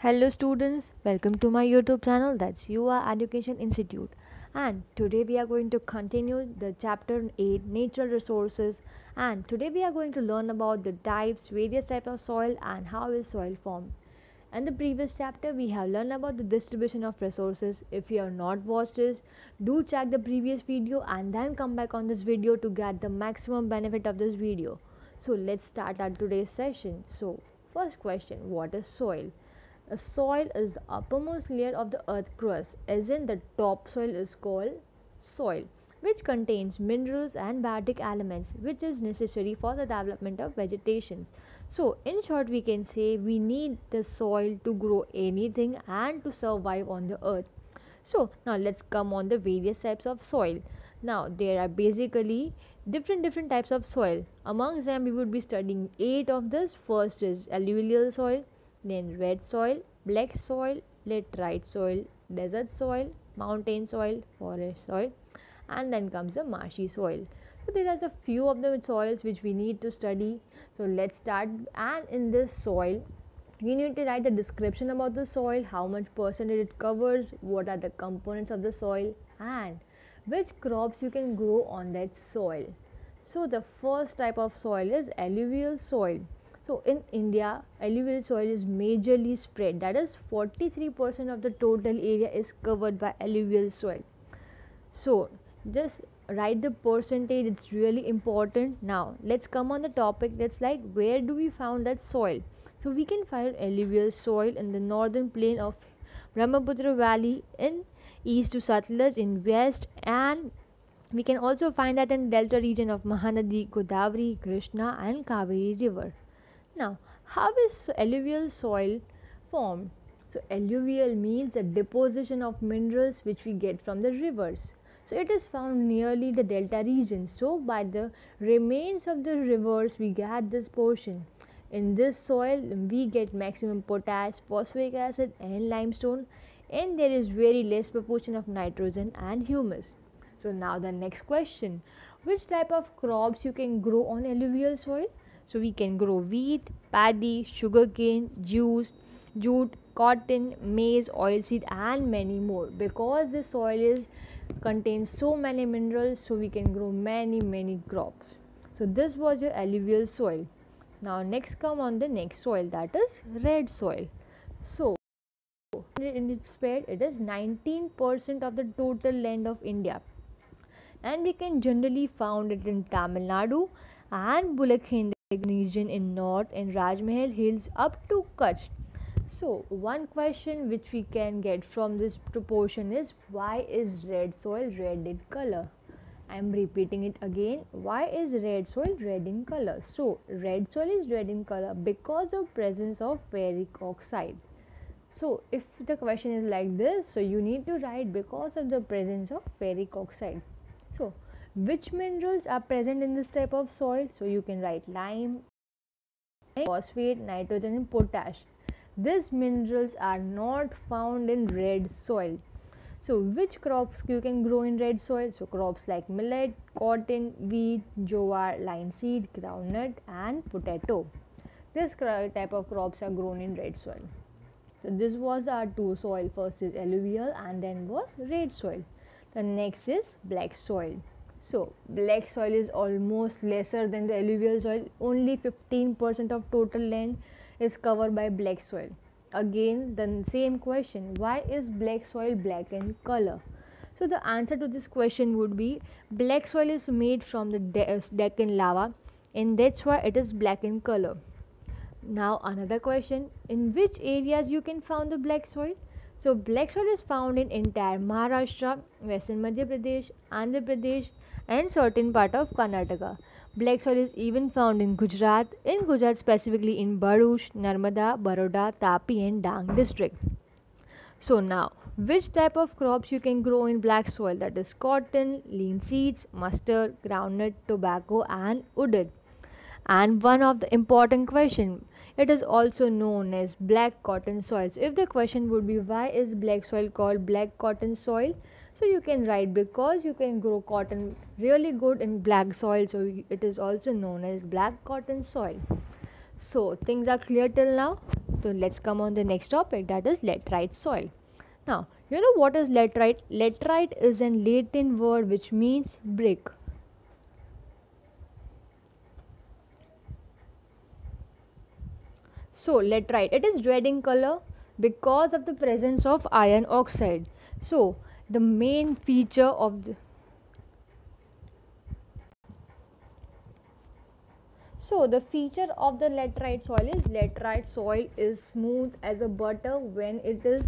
Hello students, welcome to my YouTube channel, that's UA Education Institute, and today we are going to continue the chapter 8 natural resources, and today we are going to learn about the various types of soil and how is soil formed. In the previous chapter we have learned about the distribution of resources. If you have not watched this, do check the previous video and then come back on this video to get the maximum benefit of this video. So let's start our today's session. So first question, what is soil? A soil is the uppermost layer of the earth crust, as in the topsoil is called soil, which contains minerals and biotic elements which is necessary for the development of vegetation. So in short we can say we need the soil to grow anything and to survive on the earth. So now let's come on the various types of soil. Now there are basically different types of soil. Amongst them we would be studying 8 of this. First is alluvial soil, then red soil, black soil, laterite soil, desert soil, mountain soil, forest soil, and then comes the marshy soil. So there are a few of the soils which we need to study. So let's start. And in this soil you need to write the description about the soil, how much percentage it covers, what are the components of the soil, and which crops you can grow on that soil. So the first type of soil is alluvial soil. So in India, alluvial soil is majorly spread. That is 43% of the total area is covered by alluvial soil. So just write the percentage, it's really important. Now let's come on the topic that's like where do we found that soil? So we can find alluvial soil in the northern plain of Brahmaputra Valley in east to Satluj in west, and we can also find that in delta region of Mahanadi, Godavari, Krishna and Kaveri river. Now, how is alluvial soil formed? So, alluvial means the deposition of minerals which we get from the rivers. So, it is found nearly the delta region. So, by the remains of the rivers, we get this portion. In this soil, we get maximum potash, phosphoric acid, and limestone, and there is very less proportion of nitrogen and humus. So, now the next question, which type of crops you can grow on alluvial soil? So we can grow wheat, paddy, sugarcane, jute, cotton, maize, oilseed and many more. Because the soil contains so many minerals, so we can grow many crops. So this was your alluvial soil. Now next come on the next soil, that is red soil. So in its spread it is 19% of the total land of India, and we can generally found it in Tamil Nadu and Bulakhinde region in north and Rajmahal hills up to Kutch. So one question which we can get from this proportion is, why is red soil red in color? I am repeating it again, why is red soil red in color? So red soil is red in color because of presence of ferric oxide. So if the question is like this, so you need to write because of the presence of ferric oxide. So which minerals are present in this type of soil? So you can write lime, phosphate, nitrogen and potash. These minerals are not found in red soil. So which crops you can grow in red soil? So crops like millet, cotton, wheat, jowar, linseed, groundnut and potato. This type of crops are grown in red soil. So this was our two soil. First is alluvial and then was red soil. The next is black soil. So black soil is almost lesser than the alluvial soil. Only 15% of total land is covered by black soil. Again the same question, why is black soil black in color? So the answer to this question would be, black soil is made from the Deccan lava, and that's why it is black in color. Now another question, in which areas you can find the black soil? So black soil is found in entire Maharashtra, Western Madhya Pradesh, Andhra Pradesh and certain part of Karnataka. Black soil is even found in Gujarat specifically in Bharuch, Narmada, Baroda, Tapi and Dang district. So now, which type of crops you can grow in black soil? That is cotton, lean seeds, mustard, groundnut, tobacco and udit. And one of the important question, it is also known as black cotton soil. So if the question would be, why is black soil called black cotton soil? So you can write because you can grow cotton really good in black soil, so it is also known as black cotton soil. So things are clear till now? So let's come on the next topic, that is laterite soil. Now, you know what is laterite? Laterite is a Latin word which means brick. So laterite, it is red in color because of the presence of iron oxide. So the main feature of the feature of the laterite soil is smooth as a butter when it is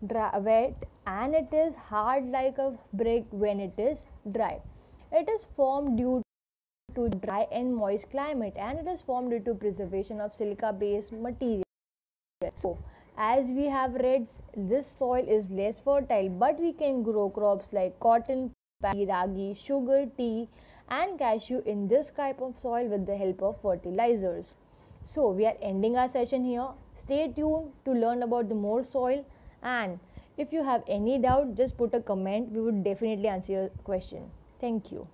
wet, and it is hard like a brick when it is dry. It is formed due to dry and moist climate, and it is formed due to preservation of silica based material. So as we have read, this soil is less fertile, but we can grow crops like cotton, paddy, ragi, sugar, tea and cashew in this type of soil with the help of fertilizers. So we are ending our session here. Stay tuned to learn about the more soil, and if you have any doubt, just put a comment. We would definitely answer your question. Thank you.